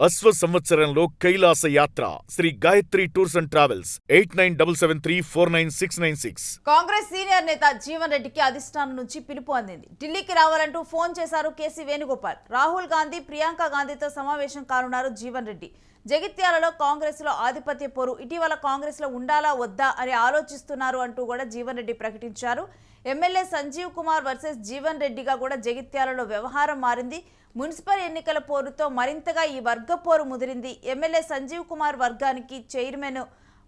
అశ్వ సంవత్సరంలో కైలాస యాత్ర Shri Gayatri tours and travels 8977349696. Congress senior నేత జీవన్ రెడ్డికి అధిష్టానం నుంచి పిలుపు అందింది. ఢిల్లీకి రావాలంటూ ఫోన్ చేశారు కేసీ వేణుగోపాల్. రాహుల్ గాంధీ, ప్రియాంక గాంధీతో సమావేశం కానున్నారు జీవన్ రెడ్డి. జగిత్యాలలో కాంగ్రెస్ లో ఆధిపత్య పోరు ఇటీవల కాంగ్రెస్ లో ఉండాలా వద్దా అని ఆలోచిస్తున్నారు అంటూ కూడా జీవన్ రెడ్డి ప్రకటించారు. ఎమ్మెల్యే సంజీవ్ కుమార్ వర్సెస్ జీవన్ రెడ్డిగా కూడా జగిత్యాలలో వ్యవహారం మారింది. మున్సిపల్ ఎన్నికల పోరుతో మరింతగా ఈ వర్గ పోరు ముదిరింది. ఎమ్మెల్యే సంజీవ్ కుమార్ వర్గానికి చైర్మన్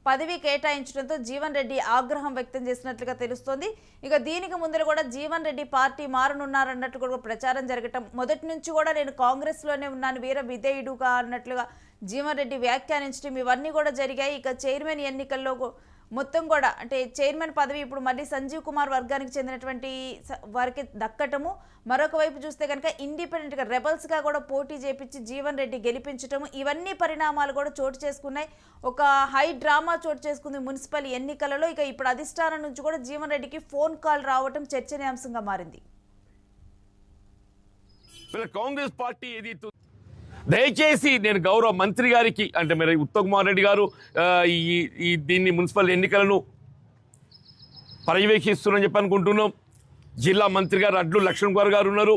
పదవి కేటాయించడంతో జీవన్ రెడ్డి ఆగ్రహం వ్యక్తం చేసినట్లుగా తెలుస్తోంది. ఇక దీనికి ముందర కూడా జీవన్ రెడ్డి పార్టీ మారనున్నారన్నట్లు కూడా ప్రచారం జరగటం, మొదటి నుంచి కూడా నేను కాంగ్రెస్ లోనే ఉన్నాను, వీర విధేయుడుగా అన్నట్లుగా జీవన్ రెడ్డి వ్యాఖ్యానించడం, ఇవన్నీ కూడా జరిగాయి. ఇక చైర్మన్ ఎన్నికల్లో మొత్తం కూడా అంటే చైర్మన్ పదవి ఇప్పుడు మళ్ళీ సంజీవ్ కుమార్ వర్గానికి చెందినటువంటి వారికి దక్కటము, మరొక వైపు చూస్తే కనుక ఇండిపెండెంట్గా రెబల్స్గా కూడా పోటీ చేపించి జీవన్ రెడ్డి గెలిపించటము, ఇవన్నీ పరిణామాలు కూడా చోటు చేసుకున్నాయి. ఒక హై డ్రామా చోటు చేసుకుంది మున్సిపల్ ఎన్నికలలో. ఇక ఇప్పుడు అధిష్టానం నుంచి కూడా జీవన్ రెడ్డికి ఫోన్ కాల్ రావటం చర్చనీయాంశంగా మారింది. కాంగ్రెస్ పార్టీ దయచేసి నేను గౌరవ మంత్రి గారికి అంటే మీరు ఉత్తమ్ కుమార్ రెడ్డి గారు దీన్ని మున్సిపల్ ఎన్నికలను పర్యవేక్షిస్తున్నారని చెప్పి అనుకుంటున్నాం. జిల్లా మంత్రి గారు అడ్లు లక్ష్మణ్ కుమార్ గారు ఉన్నారు.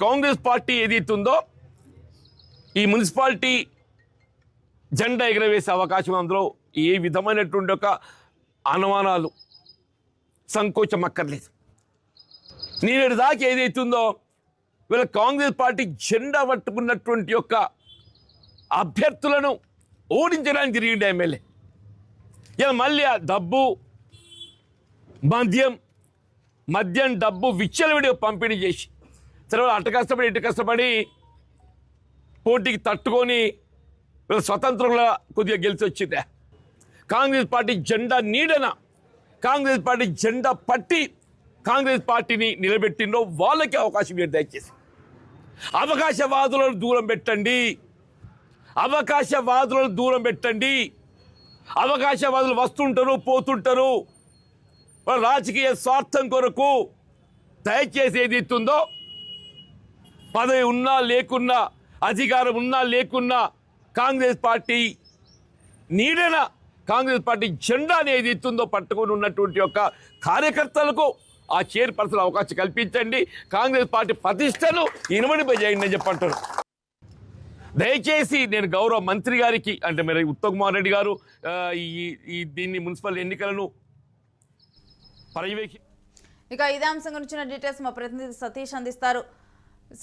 కాంగ్రెస్ పార్టీ ఏదైతుందో ఈ మున్సిపాలిటీ జెండా ఎగరవేసే అవకాశం, అందులో ఏ విధమైనటువంటి ఒక అనుమానాలు సంకోచం అక్కర్లేదు. నేనేడు దాకా ఏదైతుందో వీళ్ళ కాంగ్రెస్ పార్టీ జెండా పట్టుకున్నటువంటి యొక్క అభ్యర్థులను ఓడించడానికి తిరిగిండే ఎమ్మెల్యే ఇలా మళ్ళీ ఆ డబ్బు మద్యం డబ్బు విచ్చలవిడి పంపిణీ చేసి తర్వాత అటు కష్టపడి ఇటు కష్టపడి పోటీకి తట్టుకొని వీళ్ళ స్వతంత్రంగా కొద్దిగా గెలిచి వచ్చిందే. కాంగ్రెస్ పార్టీ జెండా నీడన కాంగ్రెస్ పార్టీ జెండా పట్టి కాంగ్రెస్ పార్టీని నిలబెట్టిందో వాళ్ళకి అవకాశం మీరు దయచేసి. అవకాశవాదులను దూరం పెట్టండి, అవకాశవాదులను దూరం పెట్టండి. అవకాశవాదులు వస్తుంటారు పోతుంటారు, వాళ్ళ రాజకీయ స్వార్థం కొరకు దయచేసి ఏది ఇస్తుందో పదవి ఉన్నా లేకున్నా, అధికారం ఉన్నా లేకున్నా కాంగ్రెస్ పార్టీ నీడన కాంగ్రెస్ పార్టీ జెండా అనేది ఇస్తుందో పట్టుకొని ఉన్నటువంటి యొక్క కార్యకర్తలకు ఆ చైర్పర్సన్ అవకాశం కల్పించండి. కాంగ్రెస్ పార్టీ ప్రతిష్టను ఇనుమడిపై చేయండి అని చెప్పంటారు. దయచేసి నేను గౌరవ మంత్రి గారికి అంటే మీరు ఉత్తమ్ కుమార్ రెడ్డి గారు దీన్ని మున్సిపల్ ఎన్నికలను ఇక ఇదే అంశం గురించిన డీటెయిల్స్ మా ప్రతినిధి సతీష్ అందిస్తారు.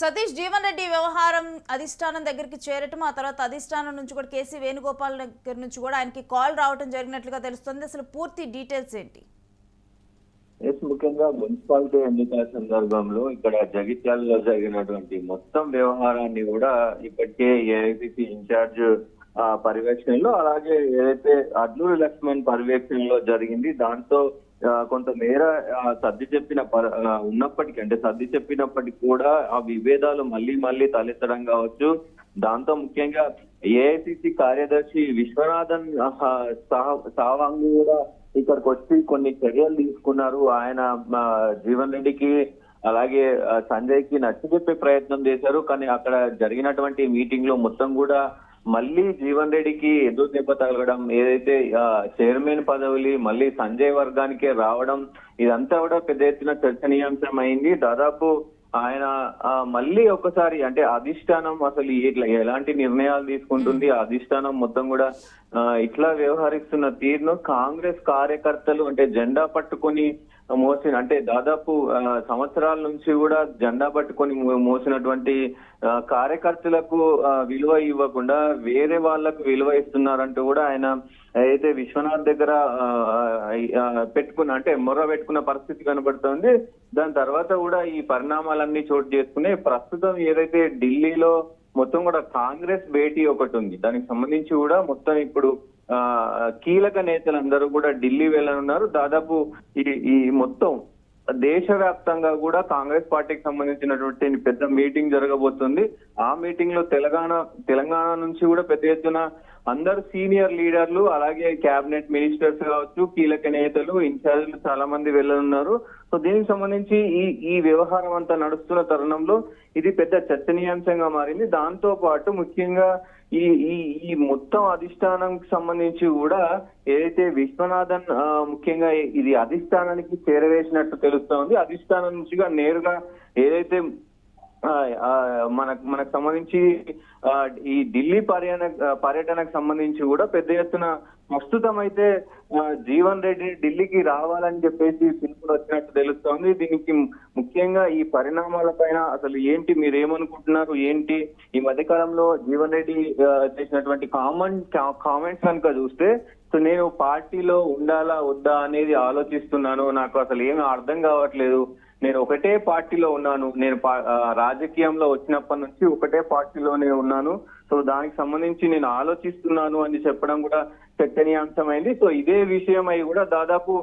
సతీష్, జీవన్ రెడ్డి వ్యవహారం అధిష్టానం దగ్గరికి చేరటం, ఆ తర్వాత అధిష్టానం నుంచి కూడా కేసీ వేణుగోపాల్ దగ్గర నుంచి కూడా ఆయనకి కాల్ రావడం జరిగినట్లుగా తెలుస్తుంది. అసలు పూర్తి డీటెయిల్స్ ఏంటి? ముఖ్యంగా మున్సిపాలిటీ ఎన్నికల సందర్భంలో ఇక్కడ జగిత్యాలలో జరిగినటువంటి మొత్తం వ్యవహారాన్ని కూడా ఇప్పటికే ఏఐసిసి ఇన్ఛార్జ్ పర్యవేక్షణలో, అలాగే ఏదైతే అడ్లూరి లక్ష్మణ్ పర్యవేక్షణలో జరిగింది. దాంతో కొంత మేర సర్ది చెప్పినప్పటికీ కూడా ఆ విభేదాలు మళ్ళీ తలెత్తడం కావచ్చు. దాంతో ముఖ్యంగా ఏఐసిసి కార్యదర్శి విశ్వనాథన్ సావాంగ్ కూడా ఇక్కడికి వచ్చి కొన్ని చర్యలు తీసుకున్నారు. ఆయన జీవన్ రెడ్డికి అలాగే సంజయ్ కి నచ్చజెప్పే ప్రయత్నం చేశారు. కానీ అక్కడ జరిగినటువంటి మీటింగ్ లో మొత్తం కూడా మళ్ళీ జీవన్ రెడ్డికి ఎదురు దెబ్బ తగలడం, ఏదైతే చైర్మన్ పదవులు మళ్ళీ సంజయ్ వర్గానికే రావడం, ఇదంతా కూడా పెద్ద ఎత్తున చర్చనీయాంశం అయింది. దాదాపు ఆయన మళ్ళీ ఒకసారి అంటే అధిష్టానం అసలు ఇట్లా ఎలాంటి నిర్ణయాలు తీసుకుంటుంది, అధిష్టానం మొత్తం కూడా ఇట్లా వ్యవహరిస్తున్న తీరును కాంగ్రెస్ కార్యకర్తలు అంటే జెండా పట్టుకొని మోసిన అంటే దాదాపు సంవత్సరాల నుంచి కూడా జెండా పట్టుకొని మోసినటువంటి కార్యకర్తలకు విలువ ఇవ్వకుండా వేరే వాళ్లకు విలువ ఇస్తున్నారంటూ కూడా ఆయన అయితే విశ్వనాథ్ దగ్గర పెట్టుకున్న అంటే మొర్ర పెట్టుకున్న పరిస్థితి కనబడుతోంది. దాని తర్వాత కూడా ఈ పరిణామాలన్నీ చోటు చేసుకునే ప్రస్తుతం ఏదైతే ఢిల్లీలో మొత్తం కూడా కాంగ్రెస్ భేటీ ఒకటి ఉంది. దానికి సంబంధించి కూడా మొత్తం ఇప్పుడు కీలక నేతలందరూ కూడా ఢిల్లీ వెళ్ళనున్నారు. దాదాపు ఈ మొత్తం దేశవ్యాప్తంగా కూడా కాంగ్రెస్ పార్టీకి సంబంధించినటువంటి పెద్ద మీటింగ్ జరగబోతుంది. ఆ మీటింగ్ లో తెలంగాణ నుంచి కూడా పెద్ద ఎత్తున అందరు సీనియర్ లీడర్లు అలాగే కేబినెట్ మినిస్టర్స్ కావచ్చు, కీలక నేతలు, ఇన్ఛార్జీలు చాలా మంది వెళ్ళనున్నారు. సో దీనికి సంబంధించి ఈ వ్యవహారం అంతా నడుస్తున్న తరుణంలో ఇది పెద్ద చర్చనీయాంశంగా మారింది. దాంతో పాటు ముఖ్యంగా ఈ మొత్తం అధిష్టానంకి సంబంధించి కూడా ఏదైతే విశ్వనాథన్ ముఖ్యంగా ఇది అధిష్టానానికి చేరవేసినట్టు తెలుస్తోంది. అధిష్టానం నుంచిగా నేరుగా ఏదైతే మనకు సంబంధించి ఈ ఢిల్లీ పర్యటనకు సంబంధించి కూడా పెద్ద ఎత్తున ప్రస్తుతం అయితే జీవన్ రెడ్డి ఢిల్లీకి రావాలని చెప్పేసి పిలుపులు వచ్చినట్టు తెలుస్తోంది. దీనికి ముఖ్యంగా ఈ పరిణామాల పైన అసలు ఏంటి, మీరు ఏమనుకుంటున్నారు ఏంటి? ఈ మధ్య కాలంలో జీవన్ రెడ్డి చేసినటువంటి కామెంట్స్ కనుక చూస్తే, సో నేను పార్టీలో ఉండాలా వద్దా అనేది ఆలోచిస్తున్నాను, నాకు అసలు ఏమీ అర్థం కావట్లేదు, నేను ఒకటే పార్టీలో ఉన్నాను, నేను రాజకీయంలో వచ్చినప్పటి నుంచి ఒకటే పార్టీలోనే ఉన్నాను, సో దానికి సంబంధించి నేను ఆలోచిస్తున్నాను అని చెప్పడం కూడా చర్చనీయాంశమైంది. సో ఇదే విషయం అయి కూడా దాదాపు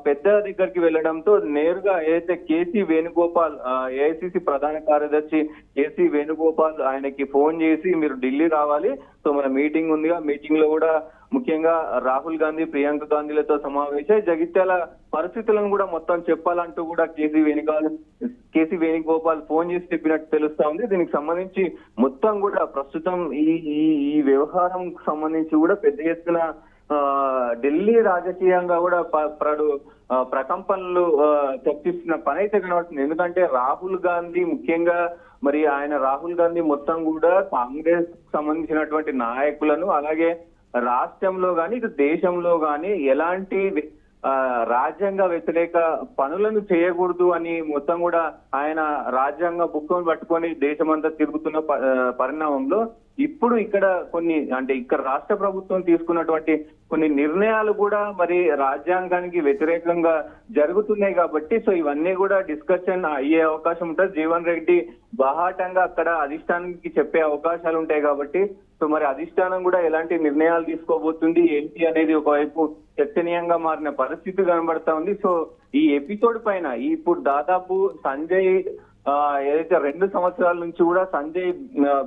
పెద్ద దగ్గరికి వెళ్ళడంతో నేరుగా ఏదైతే కేసీ వేణుగోపాల్ ఏఐసిసి ప్రధాన కార్యదర్శి కేసీ వేణుగోపాల్ ఆయనకి ఫోన్ చేసి మీరు ఢిల్లీ రావాలి, సో మన మీటింగ్ ఉందిగా, మీటింగ్ లో కూడా ముఖ్యంగా రాహుల్ గాంధీ, ప్రియాంక గాంధీలతో సమావేశం జగిత్యాల పరిస్థితులను కూడా మొత్తం చెప్పాలంటూ కూడా కేసీ వేణుగోపాల్ ఫోన్ చేసి చెప్పినట్టు తెలుస్తా ఉంది. దీనికి సంబంధించి మొత్తం కూడా ప్రస్తుతం ఈ వ్యవహారం సంబంధించి కూడా పెద్ద ఎత్తున ఢిల్లీ రాజకీయంగా కూడా ప్రకంపనలు చర్చిస్తున్న పని అయితే కనబడుతుంది. ఎందుకంటే రాహుల్ గాంధీ ముఖ్యంగా రాహుల్ గాంధీ మొత్తం కూడా కాంగ్రెస్ సంబంధించినటువంటి నాయకులను అలాగే రాష్ట్రంలో గాని ఇటు దేశంలో గాని ఎలాంటి రాజ్యాంగ వ్యతిరేక పనులను చేయకూడదు అని మొత్తం కూడా ఆయన రాజ్యాంగ బుక్కును పట్టుకొని దేశమంతా తిరుగుతున్న పరిణామంలో ఇప్పుడు ఇక్కడ ఇక్కడ రాష్ట్ర ప్రభుత్వం తీసుకున్నటువంటి కొన్ని నిర్ణయాలు కూడా రాజ్యాంగానికి వ్యతిరేకంగా జరుగుతున్నాయి కాబట్టి సో ఇవన్నీ కూడా డిస్కషన్ అయ్యే అవకాశం ఉంటుంది. జీవన్ రెడ్డి బాహాటంగా అక్కడ అధిష్టానానికి చెప్పే అవకాశాలు ఉంటాయి కాబట్టి సో అధిష్టానం కూడా ఎలాంటి నిర్ణయాలు తీసుకోబోతుంది ఏంటి అనేది ఒకవైపు చర్చనీయంగా మారిన పరిస్థితి కనబడతా ఉంది. సో ఈ ఎపిసోడ్ పైన ఇప్పుడు దాదాపు సంజయ్ ఏదైతే 2 సంవత్సరాల నుంచి కూడా సంజయ్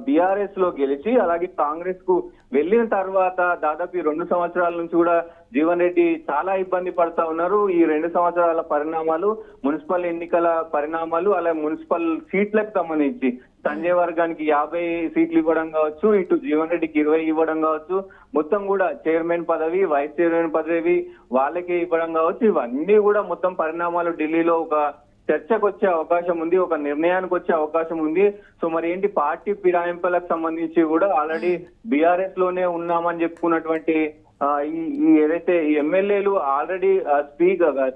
బీఆర్ఎస్ లో గెలిచి అలాగే కాంగ్రెస్ కు వెళ్ళిన తర్వాత దాదాపు ఈ 2 సంవత్సరాల నుంచి కూడా జీవన్ రెడ్డి చాలా ఇబ్బంది పడతా ఉన్నారు. ఈ 2 సంవత్సరాల పరిణామాలు, మున్సిపల్ ఎన్నికల పరిణామాలు, అలాగే మున్సిపల్ సీట్లకు సంబంధించి సంజయ్ వర్గానికి 50 సీట్లు ఇవ్వడం కావచ్చు, ఇటు జీవన్ రెడ్డికి 20 ఇవ్వడం కావచ్చు, మొత్తం కూడా చైర్మన్ పదవి, వైస్ చైర్మన్ పదవి వాళ్ళకి ఇవ్వడం కావచ్చు, ఇవన్నీ కూడా మొత్తం పరిణామాలు ఢిల్లీలో ఒక చర్చకు వచ్చే అవకాశం ఉంది, ఒక నిర్ణయానికి వచ్చే అవకాశం ఉంది. సో ఏంటి పార్టీ ఫిరాయింపులకు సంబంధించి కూడా ఆల్రెడీ బీఆర్ఎస్ లోనే ఉన్నామని చెప్పుకున్నటువంటి ఈ ఏదైతే ఎమ్మెల్యేలు ఆల్రెడీ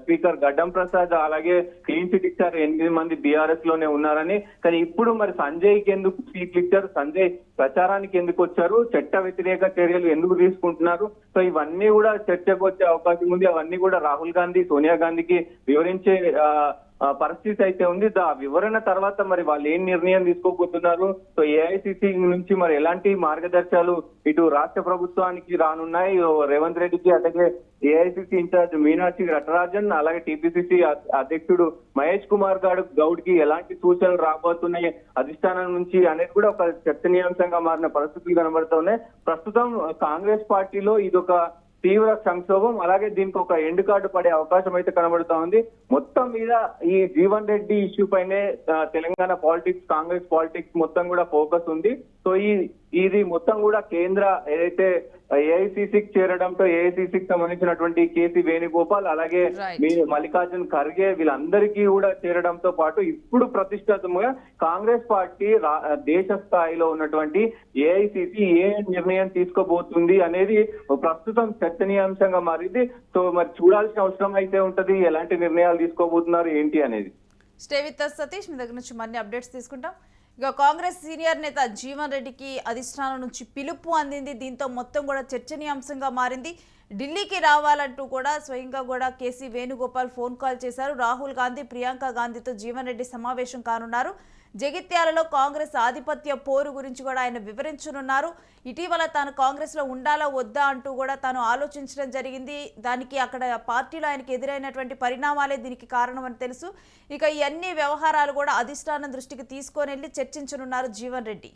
స్పీకర్ గడ్డం ప్రసాద్ అలాగే క్లీన్ చిట్ ఇచ్చారు, 8 మంది బీఆర్ఎస్ లోనే ఉన్నారని. కానీ ఇప్పుడు సంజయ్కి ఎందుకు సీట్లు ఇచ్చారు, సంజయ్ ప్రచారానికి ఎందుకు వచ్చారు, చట్ట వ్యతిరేక చర్యలు ఎందుకు తీసుకుంటున్నారు, సో ఇవన్నీ కూడా చర్చకు వచ్చే అవకాశం ఉంది. అవన్నీ కూడా రాహుల్ గాంధీ, సోనియా గాంధీకి వివరించే పరిస్థితి అయితే ఉంది. ఆ వివరణ తర్వాత వాళ్ళు ఏం నిర్ణయం తీసుకోబోతున్నారు, సో ఏఐసిసి నుంచి ఎలాంటి మార్గదర్శకాలు ఇటు రాష్ట్ర ప్రభుత్వానికి రానున్నాయి, రేవంత్ రెడ్డికి అలాగే ఏఐసిసి ఇన్ఛార్జ్ మీనాక్షి నటరాజన్ అలాగే టీపీసీసీ అధ్యక్షుడు మహేష్ కుమార్ గౌడ్ కి ఎలాంటి సూచనలు రాబోతున్నాయి అధిష్టానం నుంచి అనేది కూడా ఒక చర్చనీయాంశంగా మారిన పరిస్థితులు కనబడుతున్నాయి. ప్రస్తుతం కాంగ్రెస్ పార్టీలో ఇదొక తీవ్ర సంక్షోభం, అలాగే దీనికి ఒక ఎండ్ కార్డు పడే అవకాశం అయితే కనబడుతా ఉంది. మొత్తం మీద ఈ జీవన్ రెడ్డి ఇష్యూ పైనే తెలంగాణ పాలిటిక్స్, కాంగ్రెస్ పాలిటిక్స్ మొత్తం కూడా ఫోకస్ ఉంది. సో ఇది మొత్తం కూడా కేంద్ర ఏదైతే ఏఐసిసికి చేరడంతో ఏఐసిసికి సంబంధించినటువంటి కేసీ వేణుగోపాల్ అలాగే మల్లికార్జున్ ఖర్గే వీళ్ళందరికీ కూడా చేరడంతో పాటు ఇప్పుడు ప్రతిష్టాత్మకంగా కాంగ్రెస్ పార్టీ దేశ స్థాయిలో ఉన్నటువంటి ఏఐసిసి ఏ నిర్ణయం తీసుకోబోతుంది అనేది ప్రస్తుతం చర్చనీయాంశంగా మారింది. సో చూడాల్సిన అవసరం అయితే ఉంటది, ఎలాంటి నిర్ణయాలు తీసుకోబోతున్నారు ఏంటి అనేది. స్టే విత్ us సతీష్, మీ దగ్గర నుంచి మరిన్ని అప్డేట్స్ తీసుకుంటాం. ఇక కాంగ్రెస్ సీనియర్ నేత జీవన్ రెడ్డికి అధిష్టానం నుంచి పిలుపు అందింది. దీంతో మొత్తం కూడా చర్చనీయాంశంగా మారింది. ఢిల్లీకి రావాలంటూ కూడా స్వయంగా కూడా కేసీ వేణుగోపాల్ ఫోన్ కాల్ చేశారు. రాహుల్ గాంధీ, ప్రియాంక గాంధీతో జీవన్ రెడ్డి సమావేశం కానున్నారు. జగిత్యాలలో కాంగ్రెస్ ఆధిపత్య పోరు గురించి కూడా ఆయన వివరించనున్నారు. ఇటీవల తాను కాంగ్రెస్లో ఉండాలా వద్దా అంటూ కూడా తాను ఆలోచించడం జరిగింది. దానికి అక్కడ పార్టీలో ఆయనకి ఎదురైనటువంటి పరిణామాలే దీనికి కారణం అని తెలుసు. ఇక ఈ అన్ని వ్యవహారాలు కూడా అధిష్టానం దృష్టికి తీసుకొని వెళ్ళి చర్చించనున్నారు జీవన్ రెడ్డి.